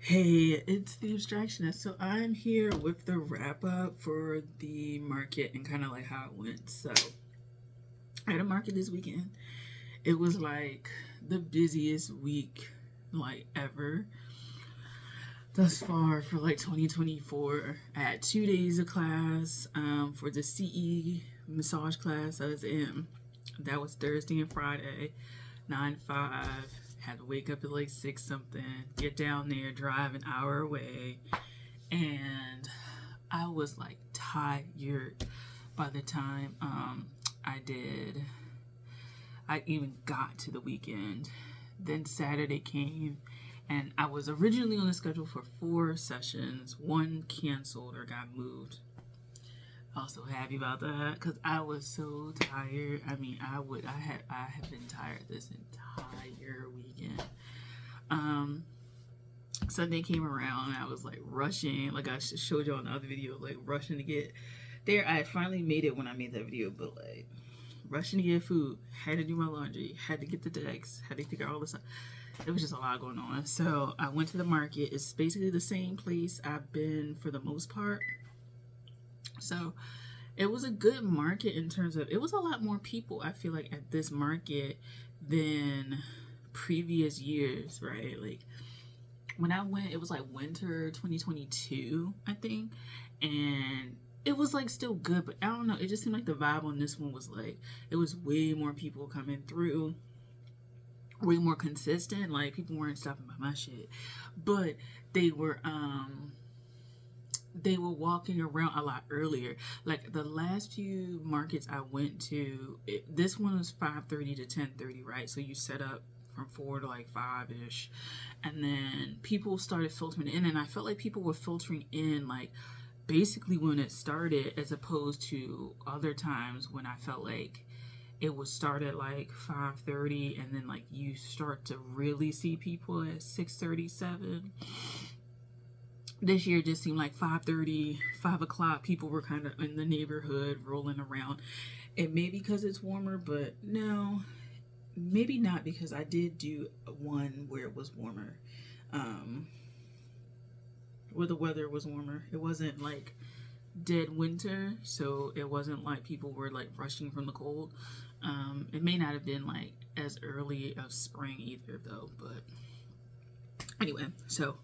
Hey, it's the Abstractionist. So I'm here with the wrap up for the market and kind of like how it went. So I had a market this weekend. It was like the busiest week like ever thus far for like 2024. I had 2 days of class for the CE massage class I was in. That was Thursday and Friday, 9 to 5. Had to wake up at like 6 something, get down there, drive an hour away, and I was like tired by the time I did. I even got to the weekend. Then Saturday came, and I was originally on the schedule for 4 sessions. One canceled or got moved. I was so happy about that because I was so tired. I mean, I have been tired this entire weekend. Um, Sunday came around and I was like rushing, like I showed you on the other video, like rushing to get there. I finally made it when I made that video, but like rushing to get food, had to do my laundry, had to get the decks, had to figure out all this stuff. It was just a lot going on. So I went to the market. It's basically the same place I've been for the most part. So it was a good market in terms of, it was a lot more people, I feel like, at this market than previous years, right? Like when I went, it was like winter 2022, I think, and it was like still good, but I don't know, it just seemed like the vibe on this one was like it was way more people coming through, way more consistent. Like people weren't stopping by my shit, but they were they were walking around a lot earlier. Like the last few markets I went to, this one was 5:30 to 10:30, right? So you set up from 4 to like 5 ish, and then people started filtering in, and I felt like people were filtering in like basically when it started, as opposed to other times when I felt like it would start at like 5:30 and then like you start to really see people at 6:37. This year just seemed like 5:30, 5 o'clock, people were kind of in the neighborhood rolling around. It may be because it's warmer, but no, maybe not, because I did do one where it was warmer, um, where the weather was warmer. It wasn't like dead winter, so it wasn't like people were like rushing from the cold. It may not have been like as early of spring either, though. But anyway, so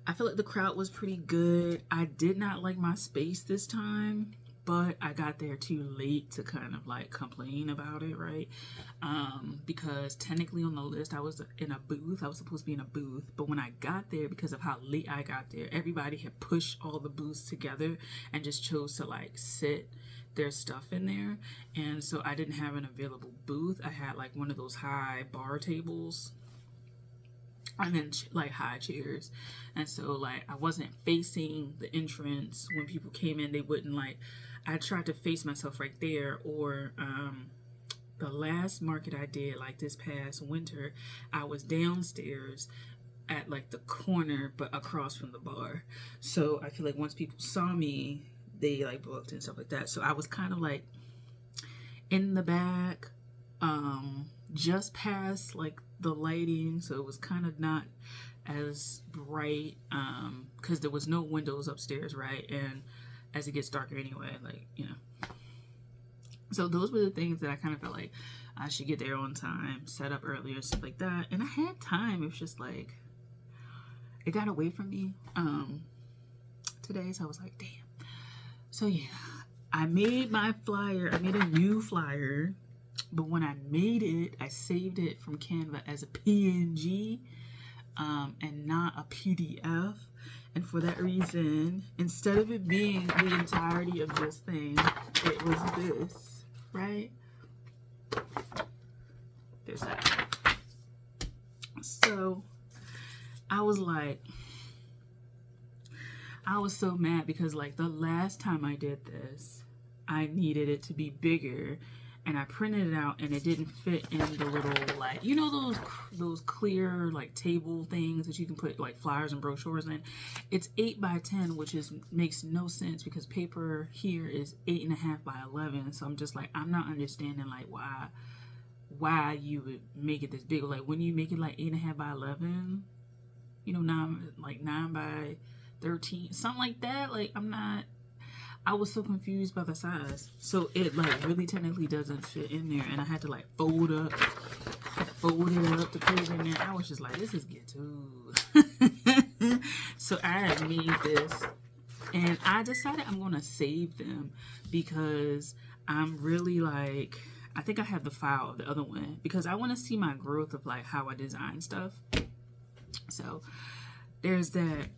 I feel like the crowd was pretty good. I did not like my space this time, but I got there too late to kind of like complain about it, right? Because technically on the list, I was in a booth. I was supposed to be in a booth, but when I got there, because of how late I got there, everybody had pushed all the booths together and just chose to like sit their stuff in there. And so I didn't have an available booth. I had like one of those high bar tables and then like high chairs, and so like I wasn't facing the entrance. When people came in, they wouldn't like, I tried to face myself right there. Or the last market I did, like this past winter, I was downstairs at like the corner but across from the bar, so I feel like once people saw me, they like booked and stuff like that. So I was kind of like in the back, just past like the lighting, so it was kind of not as bright, because there was no windows upstairs, right? And as it gets darker anyway, like, you know. So those were the things that I kind of felt like I should get there on time, set up earlier, stuff like that. And I had time. It was just like it got away from me today, so I was like, damn. So yeah, I made my flyer. I made a new flyer, but when I made it, I saved it from Canva as a PNG, and not a PDF. And for that reason, instead of it being the entirety of this thing, it was this, right? There's that. So I was like, I was so mad because like the last time I did this, I needed it to be bigger, and I printed it out and it didn't fit in the little, like, you know, those clear like table things that you can put like flyers and brochures in. It's 8 by 10, which is makes no sense because paper here is 8.5 by 11. So I'm just like, I'm not understanding like why you would make it this big. Like when you make it like 8.5 by 11, you know, 9 by 13, something like that. Like, I was so confused by the size. So it like really technically doesn't fit in there, and I had to like fold it up to put it in there. I was just like, this is ghetto. So I made this, and I decided I'm gonna save them because I'm really like, I think I have the file of the other one because I want to see my growth of like how I design stuff. So there's that.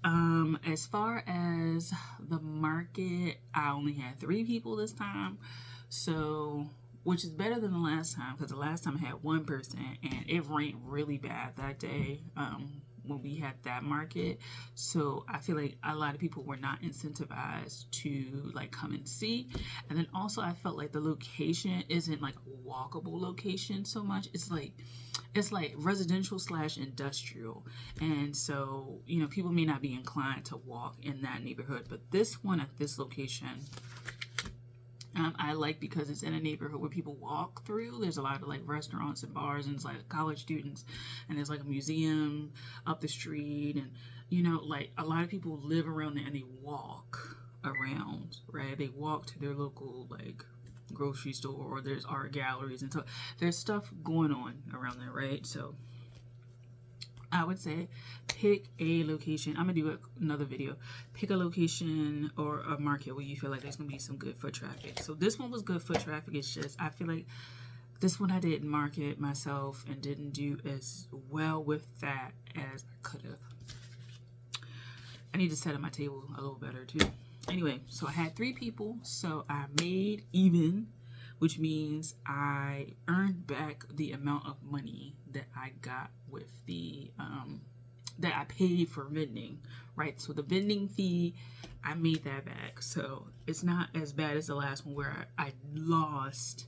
As far as the market, I only had 3 people this time, so which is better than the last time, because the last time I had 1 person and it rained really bad that day when we had that market. So I feel like a lot of people were not incentivized to like come and see. And then also I felt like the location isn't like a walkable location so much. It's like residential / industrial, and so, you know, people may not be inclined to walk in that neighborhood. But this one at this location, I like because it's in a neighborhood where people walk through. There's a lot of like restaurants and bars, and it's like college students, and there's like a museum up the street, and you know, like a lot of people live around there and they walk around, right? They walk to their local like grocery store, or there's art galleries, and so there's stuff going on around there, right? So I would say pick a location. I'm gonna do another video. Pick a location or a market where you feel like there's gonna be some good foot traffic. So this one was good foot traffic. It's just I feel like this one I didn't market myself and didn't do as well with that as I could have. I need to set up my table a little better too. Anyway, so I had 3 people, so I made even, which means I earned back the amount of money that I got with the that I paid for vending, right? So the vending fee, I made that back. So it's not as bad as the last one where I lost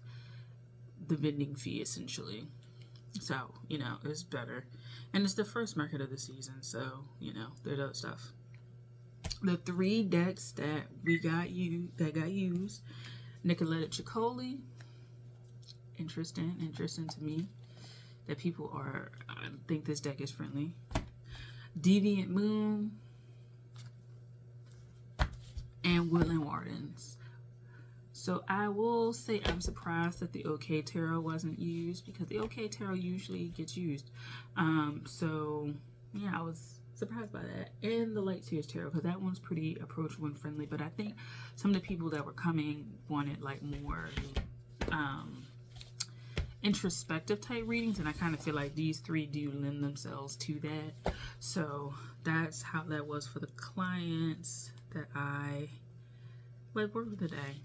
the vending fee essentially. So, you know, it's better. And it's the first market of the season, so, you know, there's other stuff. The 3 decks that got used, Nicoletta Ciccoli, interesting to me that people think this deck is friendly. Deviant Moon and Woodland Wardens. So I will say I'm surprised that the OK Tarot wasn't used, because the OK Tarot usually gets used. So yeah, I was surprised by that. And the Light Seers Tarot, because that one's pretty approachable and friendly, but I think some of the people that were coming wanted like more introspective type readings, and I kind of feel like these 3 do lend themselves to that. So that's how that was for the clients that I like work with today.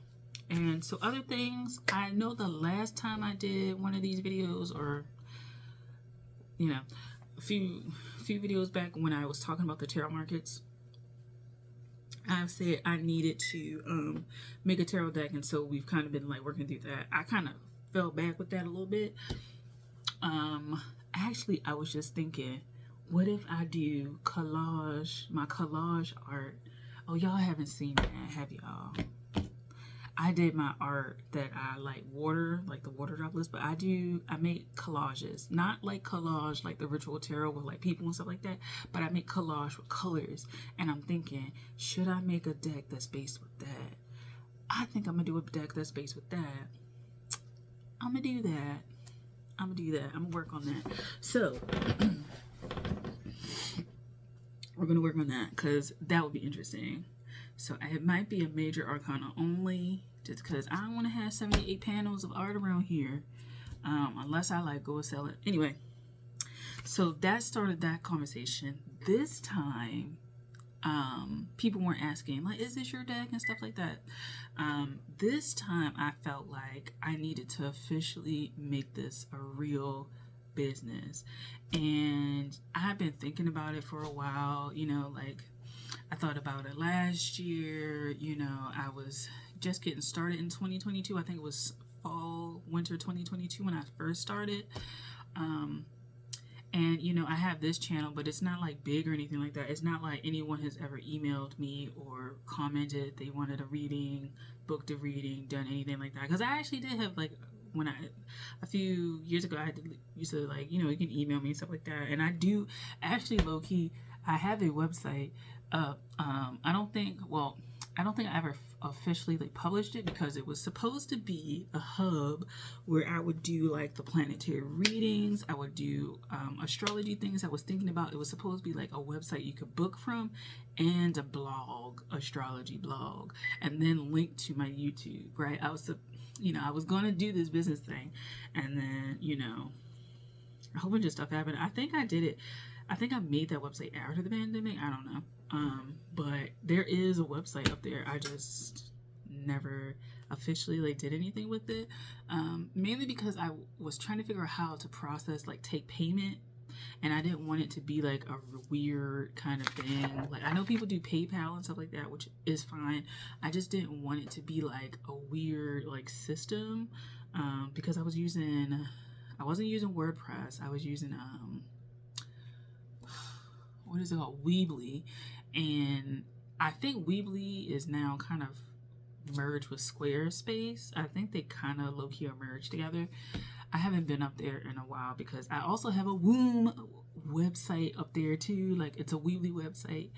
And so other things, I know the last time I did one of these videos, or you know, a few videos back when I was talking about the tarot markets, I said I needed to make a tarot deck, and so we've kind of been like working through that. I kind of fell back with that a little bit. Actually, I was just thinking, what if I do my collage art? Oh, y'all haven't seen that, have y'all? I did my art that I like the water droplets, but I make collages, not like collage like the Ritual Tarot with like people and stuff like that, but I make collage with colors. And I'm thinking, should I make a deck that's based with that? I think I'm gonna do a deck that's based with that. I'm gonna do that. I'm gonna work on that. So we're gonna work on that because that would be interesting. So it might be a major arcana only, just because I don't want to have 78 panels of art around here, unless I like go sell it. Anyway, so that started that conversation. This time, people weren't asking like, is this your deck and stuff like that. This time I felt like I needed to officially make this a real business, and I've been thinking about it for a while. You know, like I thought about it last year. You know, I was just getting started in 2022. I think it was winter 2022 when I first started. And, you know, I have this channel, but it's not like big or anything like that. It's not like anyone has ever emailed me or commented they wanted a reading, booked a reading, done anything like that. Because I actually did have like, a few years ago, used to like, you know, you can email me and stuff like that. And I do actually low key, I have a website up. I don't think I ever officially like published it because it was supposed to be a hub where I would do like the planetary readings. I would do astrology things I was thinking about. It was supposed to be like a website you could book from and a blog, astrology blog, and then link to my YouTube, right? I was going to do this business thing, and then, a whole bunch of stuff happened. I think I did it. I think I made that website after the pandemic. I don't know. But there is a website up there. I just never officially like did anything with it. Mainly because I was trying to figure out how to process like take payment, and I didn't want it to be like a weird kind of thing. Like I know people do PayPal and stuff like that, which is fine. I just didn't want it to be like a weird like system, because I wasn't using WordPress. I was using what is it called, Weebly, and I think Weebly is now kind of merged with Squarespace. I think they kind of low-key are merged together. I haven't been up there in a while because I also have a Womb website up there too. Like it's a Weebly website,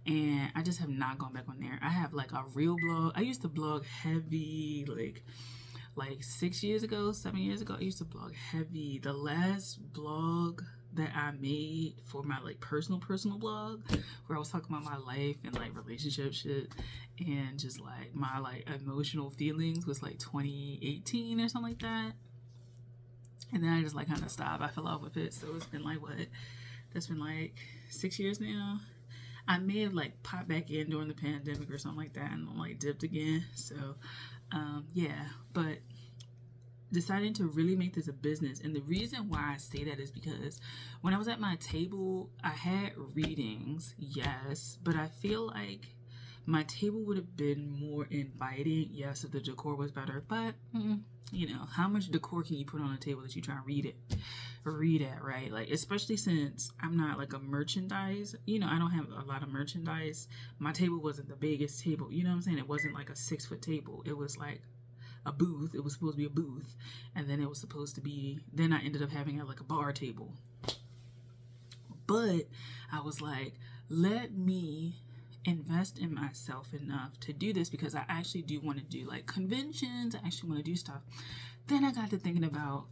and I just have not gone back on there. I have like a real blog. I used to blog heavy like 7 years ago. I used to blog heavy. The last blog that I made for my like personal blog, where I was talking about my life and like relationship shit and just like my like emotional feelings, was like 2018 or something like that. And then I just like kind of stopped. I fell off with it. So it's been like that's been like 6 years now. I may have like popped back in during the pandemic or something like that and like dipped again. So yeah, but deciding to really make this a business. And the reason why I say that is because when I was at my table, I had readings, yes, but I feel like my table would have been more inviting, yes, if the decor was better. But how much decor can you put on a table that you try and read at, right? Like, especially since I'm not like a merchandise, I don't have a lot of merchandise. My table wasn't the biggest table, you know what I'm saying? It wasn't like a 6-foot table. It was like a booth. It was supposed to be a booth, and then it was supposed to be, then I ended up having like a bar table. But I was like, let me invest in myself enough to do this, because I actually do want to do like conventions. I actually want to do stuff. Then I got to thinking about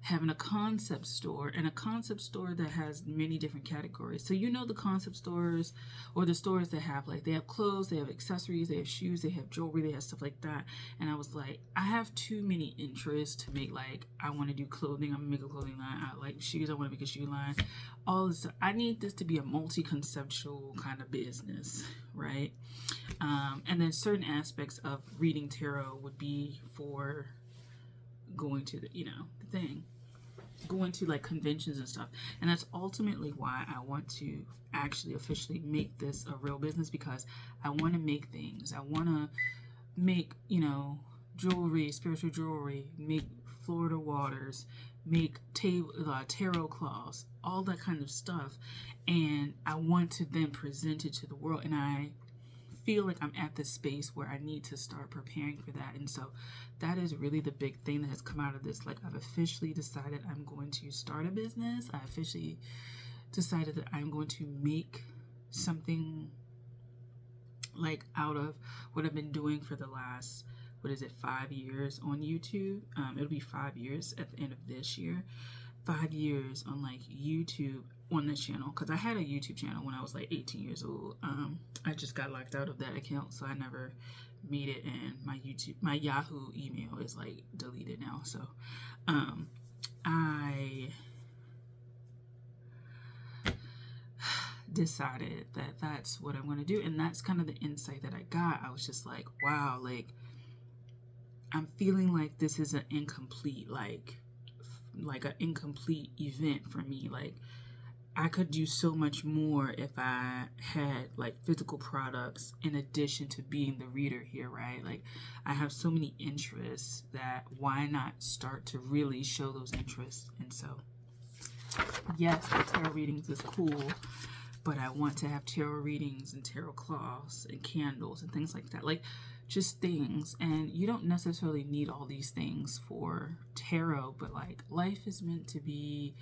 having a concept store, and a concept store that has many different categories. So the concept stores, or the stores that have like, they have clothes, they have accessories, they have shoes, they have jewelry, they have stuff like that. And I was like, I have too many interests to make like, I want to do clothing, I'm gonna make a clothing line. I like shoes, I want to make a shoe line. All this stuff. I need this to be a multi-conceptual kind of business, right? And then certain aspects of reading tarot would be for going to the thing, going to like conventions and stuff. And that's ultimately why I want to actually officially make this a real business, because I want to make things. I want to make jewelry, spiritual jewelry, make Florida waters, make tarot cloths, all that kind of stuff. And I want to then present it to the world, and I feel like I'm at this space where I need to start preparing for that. And so that is really the big thing that has come out of this. Like, I've officially decided I'm going to start a business. I officially decided that I'm going to make something like out of what I've been doing for the last, 5 years on YouTube. It'll be 5 years at the end of this year. 5 years on like YouTube on this channel, because I had a YouTube channel when I was like 18 years old. I just got locked out of that account, so I never made it, and my Yahoo email is like deleted now. So I decided that that's what I'm going to do, and that's kind of the insight that I got. I was just like, wow, like I'm feeling like this is an incomplete like an incomplete event for me. Like, I could do so much more if I had like physical products in addition to being the reader here, right? Like, I have so many interests that why not start to really show those interests? And so, yes, the tarot readings is cool, but I want to have tarot readings and tarot cloths and candles and things like that. Like, just things. And you don't necessarily need all these things for tarot, but like, life is meant to be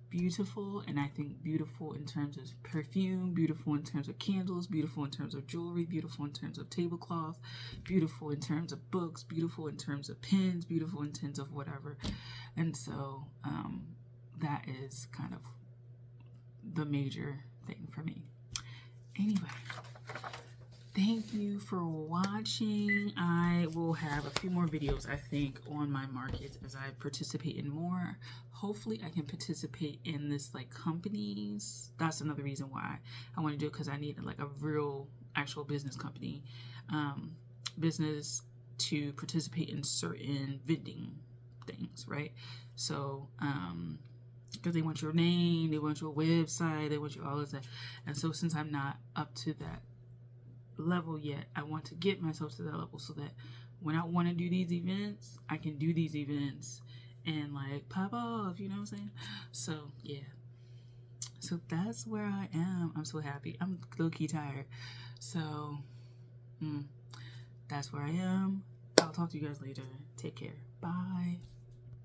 beautiful, and I think beautiful in terms of perfume, beautiful in terms of candles, beautiful in terms of jewelry, beautiful in terms of tablecloth, beautiful in terms of books, beautiful in terms of pens, beautiful in terms of whatever. And so that is kind of the major thing for me. Anyway, thank you for watching. I will have a few more videos, I think, on my markets as I participate in more. Hopefully I can participate in this like companies. That's another reason why I want to do it, because I need like a real actual business company, business to participate in certain vending things, right? So because they want your name, they want your website, they want you all of that. And so since I'm not up to that level yet, I want to get myself to that level so that when I want to do these events, I can do these events and like pop off, you know what I'm saying? So yeah, so that's where I am. I'm so happy. I'm low-key tired. So that's where I am. I'll talk to you guys later. Take care. Bye.